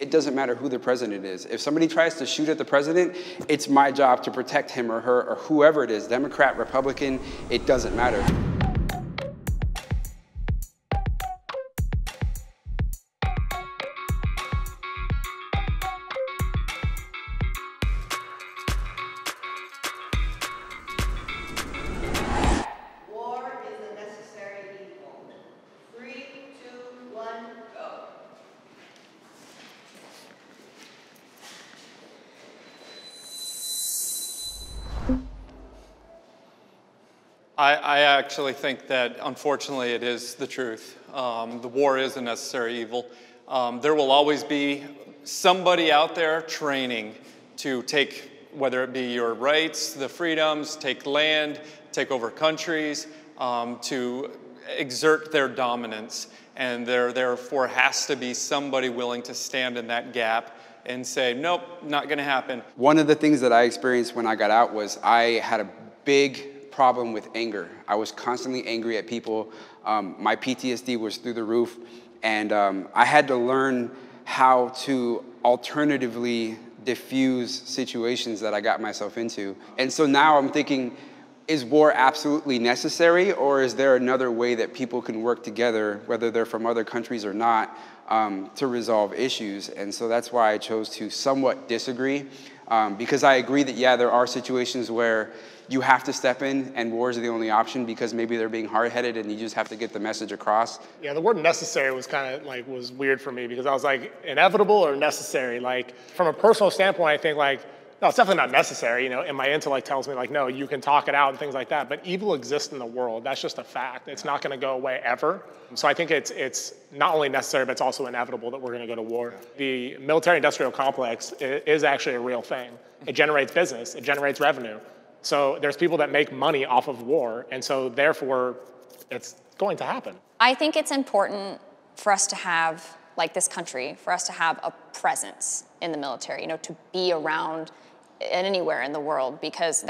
It doesn't matter who the president is. If somebody tries to shoot at the president, it's my job to protect him or her or whoever it is, Democrat, Republican, it doesn't matter. War is a necessary evil. 3, 2, 1, go. I actually think that, unfortunately, it is the truth. The war is a necessary evil. There will always be somebody out there training to take, whether it be your rights, the freedoms, take land, take over countries, to exert their dominance. And there therefore has to be somebody willing to stand in that gap and say, nope, not gonna happen. One of the things that I experienced when I got out was I had a big problem with anger. I was constantly angry at people. My PTSD was through the roof, and I had to learn how to alternatively diffuse situations that I got myself into. And so now I'm thinking, is war absolutely necessary, or is there another way that people can work together, whether they're from other countries or not, to resolve issues? And so that's why I chose to somewhat disagree, because I agree that, yeah, there are situations where you have to step in and war is the only option because maybe they're being hard-headed and you just have to get the message across. Yeah, the word necessary was kind of like, was weird for me because I was like, inevitable or necessary? Like, from a personal standpoint, I think like, no, it's definitely not necessary, you know, and my intellect tells me like, no, you can talk it out and things like that, but evil exists in the world. That's just a fact. It's not gonna go away ever. So I think it's not only necessary, but it's also inevitable that we're gonna go to war. The military-industrial complex is actually a real thing. It generates business, it generates revenue. So there's people that make money off of war, and so therefore, it's going to happen. I think it's important for us to have, like this country, for us to have a presence in the military, you know, to be around anywhere in the world, because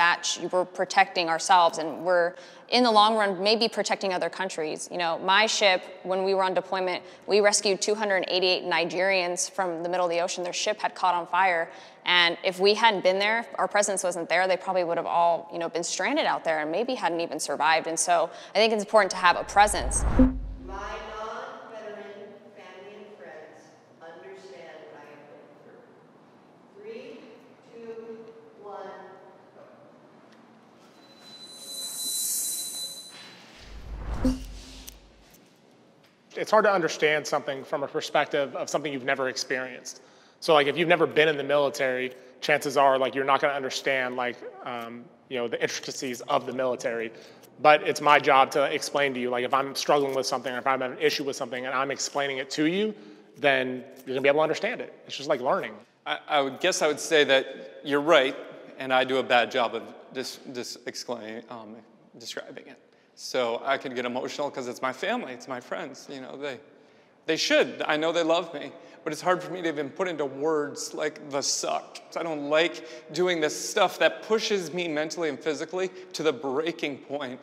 we're protecting ourselves and we're, in the long run, maybe protecting other countries. You know, my ship, when we were on deployment, we rescued 288 Nigerians from the middle of the ocean. Their ship had caught on fire. And if we hadn't been there, our presence wasn't there, they probably would have all, you know, been stranded out there and maybe hadn't even survived. And so I think it's important to have a presence. My non-veteran family and friends understand what I have been through. 3, 2, 1. It's hard to understand something from a perspective of something you've never experienced. So like if you've never been in the military, chances are like you're not gonna understand like, you know, the intricacies of the military. But it's my job to explain to you, like if I'm struggling with something or if I'm having an issue with something and I'm explaining it to you, then you're gonna be able to understand it. It's just like learning. I would guess I would say that you're right, and I do a bad job of describing it. So I can get emotional because it's my family, it's my friends, you know, they should. I know they love me, but it's hard for me to even put into words like the suck. I don't like doing this stuff that pushes me mentally and physically to the breaking point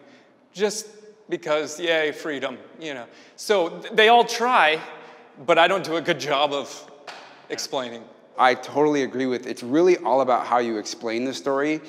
just because, yay, freedom, you know. So they all try, but I don't do a good job of explaining. I totally agree with, it's really all about how you explain the story.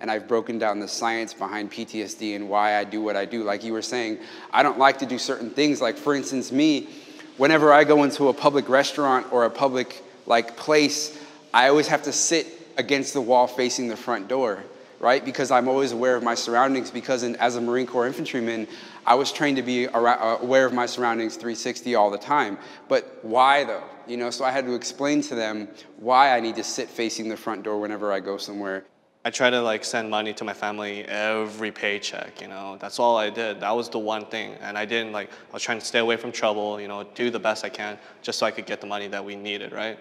And I've broken down the science behind PTSD and why I do what I do. Like you were saying, I don't like to do certain things. Like for instance, me, whenever I go into a public restaurant or a public like place, I always have to sit against the wall facing the front door, right? Because I'm always aware of my surroundings, because as a Marine Corps infantryman, I was trained to be aware of my surroundings 360 all the time. But why though? You know, so I had to explain to them why I need to sit facing the front door whenever I go somewhere. I try to like send money to my family every paycheck, you know, that's all I did. That was the one thing. And I didn't I was trying to stay away from trouble, you know, do the best I can just so I could get the money that we needed, right?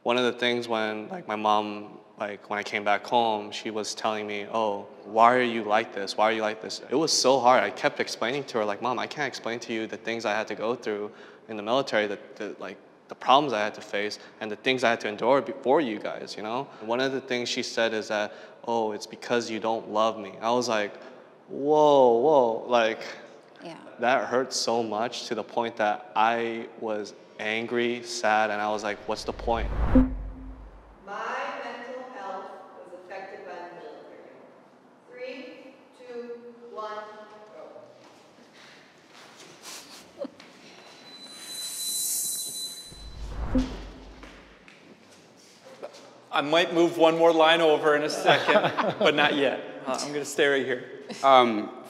One of the things when my mom, when I came back home, she was telling me, oh, why are you like this? Why are you like this? It was so hard. I kept explaining to her like, Mom, I can't explain to you the things I had to go through in the military, the problems I had to face and the things I had to endure before you guys, you know? One of the things she said is that, oh, it's because you don't love me. I was like, whoa, Yeah. that hurt so much to the point that I was angry, sad, and I was like, what's the point? My mental health was affected by the military. 3, 2, 1, go. I might move one more line over in a second, but not yet. I'm going to stay right here.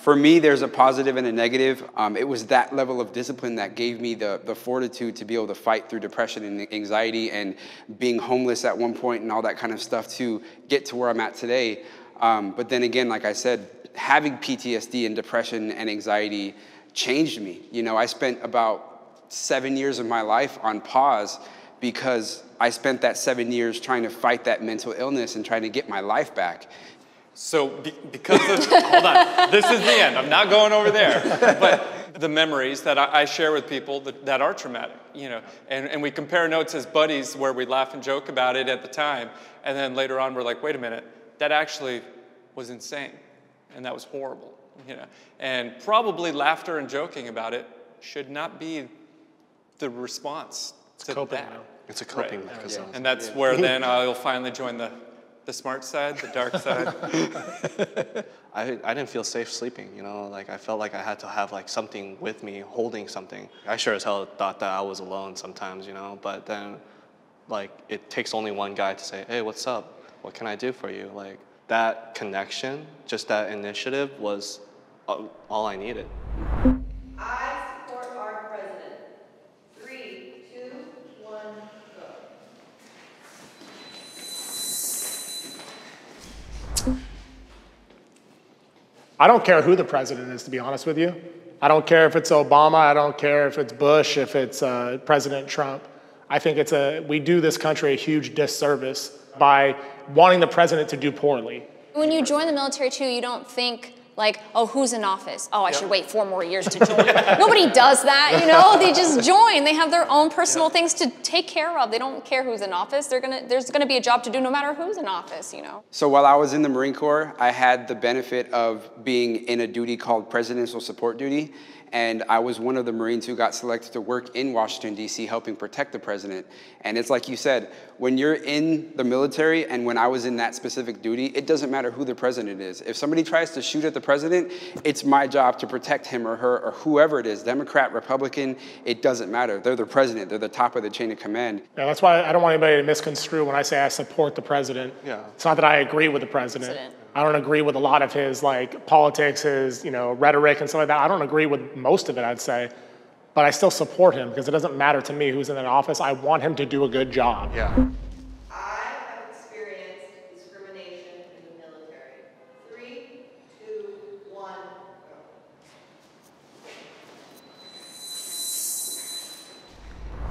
For me, there's a positive and a negative. It was that level of discipline that gave me the fortitude to be able to fight through depression and anxiety and being homeless at one point and all that kind of stuff to get to where I'm at today. But then again, like I said, having PTSD and depression and anxiety changed me. You know, I spent about 7 years of my life on pause because I spent that 7 years trying to fight that mental illness and trying to get my life back. So because of, hold on, this is the end. I'm not going over there. But the memories that I share with people that are traumatic, you know, and we compare notes as buddies where we laugh and joke about it at the time. And then later on, we're like, wait a minute, that actually was insane. And that was horrible, you know. And probably laughter and joking about it should not be the response to that. It's a coping mechanism. And that's where then I'll finally join the smart side, the dark side. I didn't feel safe sleeping, you know, like I felt like I had to have like something with me, holding something. I sure as hell thought that I was alone sometimes, you know, but then like it takes only one guy to say, hey, what's up? What can I do for you? Like that connection, just that initiative was all I needed. I support our president. 3, 2, 1, go. I don't care who the president is, to be honest with you. I don't care if it's Obama. I don't care if it's Bush, if it's President Trump. I think we do this country a huge disservice by wanting the president to do poorly. When you join the military too, you don't think like, oh, who's in office? Oh, I should wait 4 more years to join. Nobody does that, you know? They just join. They have their own personal things to take care of. They don't care who's in office. There's gonna be a job to do no matter who's in office, you know? So while I was in the Marine Corps, I had the benefit of being in a duty called Presidential Support Duty. And I was one of the Marines who got selected to work in Washington, D.C., helping protect the president. And it's like you said, when you're in the military and when I was in that specific duty, it doesn't matter who the president is. If somebody tries to shoot at the president, it's my job to protect him or her or whoever it is, Democrat, Republican, it doesn't matter. They're the president. They're the top of the chain of command. Yeah, that's why I don't want anybody to misconstrue when I say I support the president. Yeah. It's not that I agree with the president. I don't agree with a lot of his like politics, his rhetoric and stuff like that. I don't agree with most of it, I'd say, but I still support him because it doesn't matter to me who's in that office. I want him to do a good job. Yeah. I have experienced discrimination in the military. 3, 2, 1,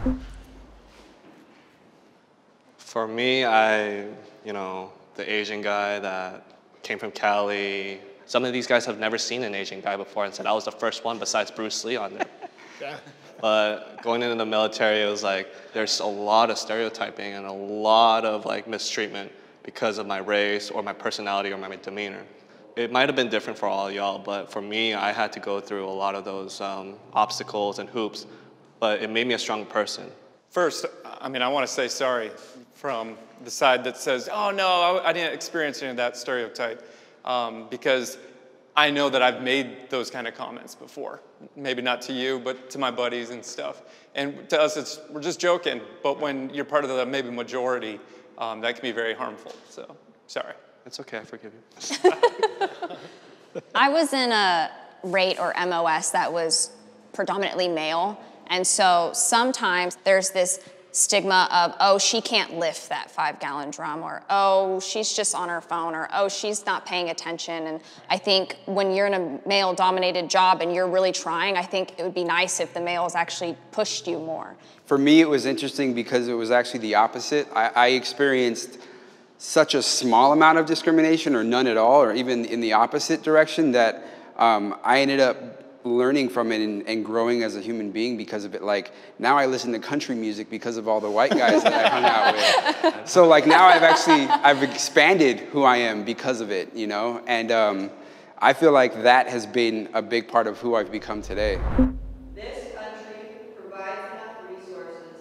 go. For me, the Asian guy that came from Cali. Some of these guys have never seen an Asian guy before and said I was the first one besides Bruce Lee on there. Yeah. But going into the military, it was like there's a lot of stereotyping and a lot of like mistreatment because of my race or my personality or my demeanor. It might have been different for all y'all, but for me, I had to go through a lot of those obstacles and hoops, but it made me a strong person. First, I want to say sorry from the side that says, oh no, I didn't experience any of that stereotype, because I know that I've made those kind of comments before. Maybe not to you, but to my buddies and stuff. And to us, we're just joking, but when you're part of the maybe majority, that can be very harmful, so sorry. It's okay, I forgive you. I was in a rate or MOS that was predominantly male, and so sometimes there's this stigma of, oh, she can't lift that 5-gallon drum, or oh, she's just on her phone, or oh, she's not paying attention. And I think when you're in a male-dominated job and you're really trying, I think it would be nice if the males actually pushed you more. For me, it was interesting because it was actually the opposite. I experienced such a small amount of discrimination, or none at all, or even in the opposite direction, that I ended up learning from it and growing as a human being because of it. Like, now I listen to country music because of all the white guys that I hung out with. So like now I've expanded who I am because of it, And I feel like that has been a big part of who I've become today. This country provides enough resources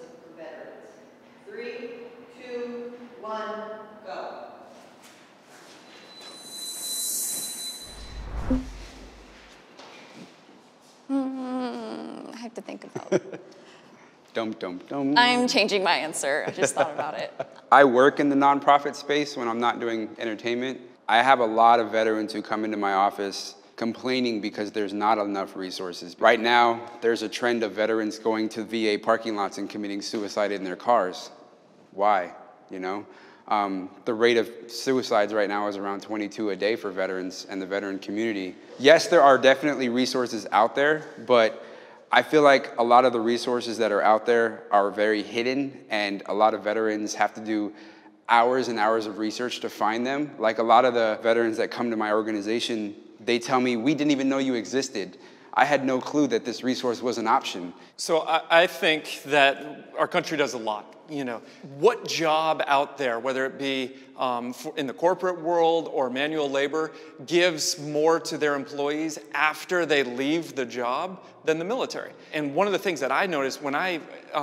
Dum, dum, dum. I'm changing my answer. I just thought about it. I work in the nonprofit space when I'm not doing entertainment. I have a lot of veterans who come into my office complaining because there's not enough resources. Right now, there's a trend of veterans going to VA parking lots and committing suicide in their cars. Why? You know? The rate of suicides right now is around 22 a day for veterans and the veteran community. Yes, there are definitely resources out there, but I feel like a lot of the resources that are out there are very hidden, and a lot of veterans have to do hours and hours of research to find them. Like a lot of the veterans that come to my organization, they tell me, we didn't even know you existed. I had no clue that this resource was an option. So I think that our country does a lot. You know, what job out there, whether it be in the corporate world or manual labor, gives more to their employees after they leave the job than the military? And one of the things that I noticed when I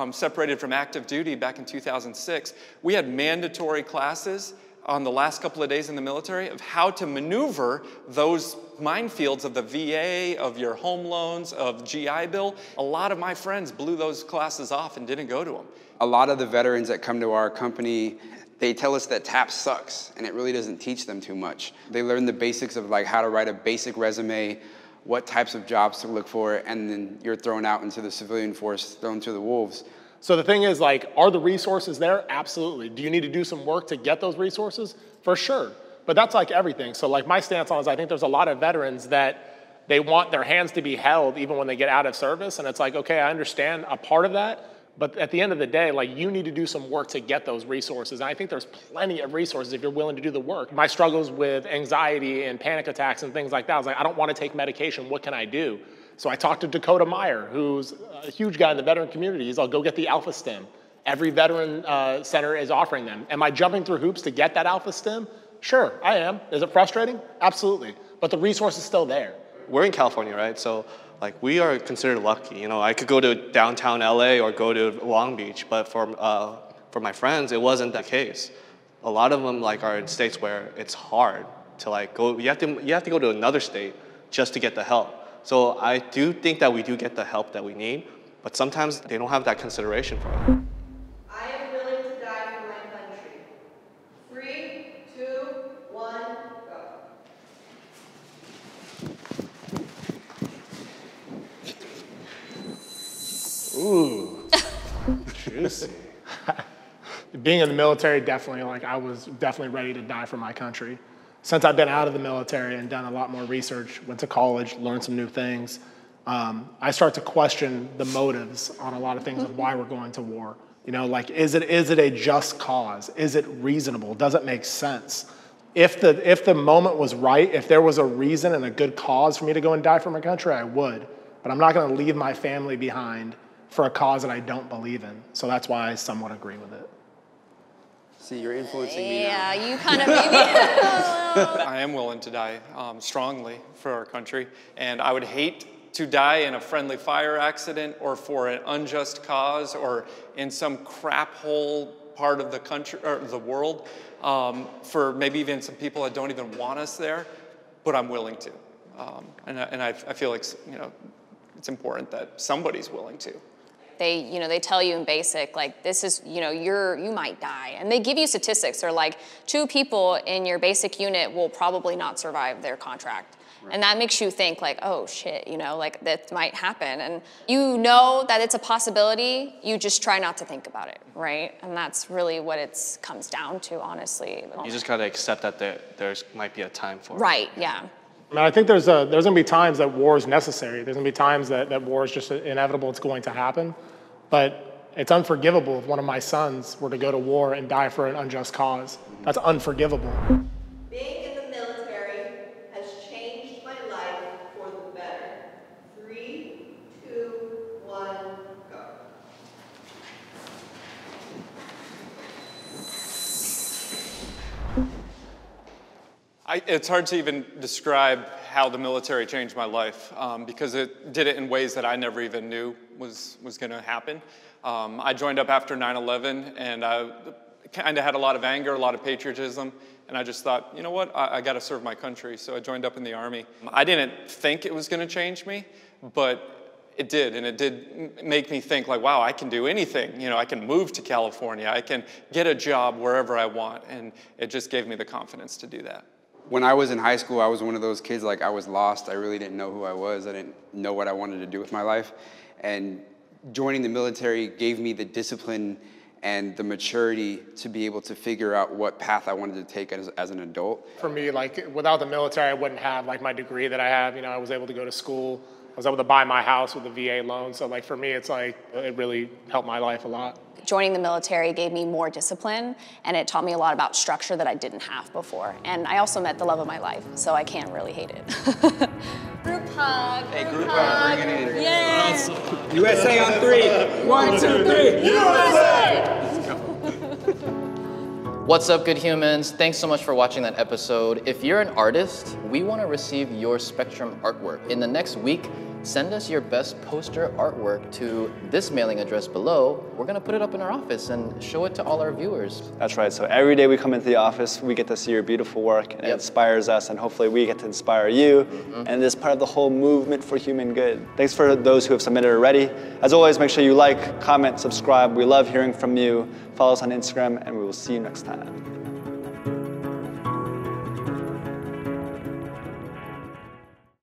separated from active duty back in 2006, we had mandatory classes on the last couple of days in the military of how to maneuver those minefields of the VA, of your home loans, of GI Bill. A lot of my friends blew those classes off and didn't go to them. A lot of the veterans that come to our company, they tell us that TAP sucks, and it really doesn't teach them too much. They learn the basics of like how to write a basic resume, what types of jobs to look for, and then you're thrown out into the civilian force, thrown to the wolves. So the thing is, like, are the resources there? Absolutely. Do you need to do some work to get those resources? For sure. But that's like everything. So like my stance on it is I think there's a lot of veterans that they want their hands to be held even when they get out of service. And it's like, okay, I understand a part of that. But at the end of the day, like, you need to do some work to get those resources. And I think there's plenty of resources if you're willing to do the work. My struggles with anxiety and panic attacks and things like that, I was like, I don't want to take medication. What can I do? So I talked to Dakota Meyer, who's a huge guy in the veteran community. He's like, go get the Alpha Stim. Every veteran center is offering them. Am I jumping through hoops to get that Alpha Stim? Sure, I am. Is it frustrating? Absolutely. But the resource is still there. We're in California, right? So like we are considered lucky. You know, I could go to downtown LA or go to Long Beach, but for my friends, it wasn't the case. A lot of them like are in states where it's hard to like go. You have to go to another state just to get the help. So I do think that we do get the help that we need, but sometimes they don't have that consideration for us. I am willing to die for my country. 3, 2, 1, go. Ooh, juicy. Being in the military, definitely, like, I was definitely ready to die for my country. Since I've been out of the military and done a lot more research, went to college, learned some new things, I start to question the motives on a lot of things of why we're going to war. You know, like, is it a just cause? Is it reasonable? Does it make sense? If the moment was right, if there was a reason and a good cause for me to go and die for my country, I would. But I'm not going to leave my family behind for a cause that I don't believe in. So that's why I somewhat agree with it. See, you're influencing me now. Yeah, you kind of made me. I am willing to die strongly for our country, and I would hate to die in a friendly fire accident or for an unjust cause or in some crap hole part of the country or the world for maybe even some people that don't even want us there, but I'm willing to. And I feel like, you know, it's important that somebody's willing to. They tell you in basic, like, this is, you might die. And they give you statistics. They're like, 2 people in your basic unit will probably not survive their contract. Right. And that makes you think like, oh shit, like that might happen. And you know that it's a possibility, you just try not to think about it, right? And that's really what it comes down to, honestly. You just gotta accept that there might be a time for it. Right, yeah. I mean, I think there's gonna be times that war is necessary. There's gonna be times that war is just inevitable, it's going to happen. But it's unforgivable if one of my sons were to go to war and die for an unjust cause. That's unforgivable. Being in the military has changed my life for the better. 3, 2, 1, go. It's hard to even describe how the military changed my life because it did it in ways that I never even knew was going to happen. I joined up after 9/11, and I kind of had a lot of anger, a lot of patriotism, and I just thought, you know what, I got to serve my country, so I joined up in the Army. I didn't think it was going to change me, but It did, and it did make me think like, wow, I can do anything. You know, I can move to California, I can get a job wherever I want, and it just gave me the confidence to do that. When I was in high school, I was one of those kids, like I was lost. I really didn't know who I was. I didn't know what I wanted to do with my life. And joining the military gave me the discipline and the maturity to be able to figure out what path I wanted to take as an adult. For me, like without the military, I wouldn't have like my degree that I have. You know, I was able to go to school. I was able to buy my house with a VA loan. So like for me, it's like, it really helped my life a lot. Joining the military gave me more discipline, and it taught me a lot about structure that I didn't have before. And I also met the love of my life, so I can't really hate it. Group hug. Hey, group hug, bring it in. Yay! USA on 3. 1, 2, 3. USA! What's up, good humans? Thanks so much for watching that episode. If you're an artist, we want to receive your Spectrum artwork. In the next week, send us your best poster artwork to this mailing address below. We're gonna put it up in our office and show it to all our viewers. That's right, so every day we come into the office, we get to see your beautiful work, and it inspires us, and hopefully we get to inspire you, and it's part of the whole movement for human good. Thanks for those who have submitted already. As always, make sure you like, comment, subscribe. We love hearing from you. Follow us on Instagram, and we will see you next time.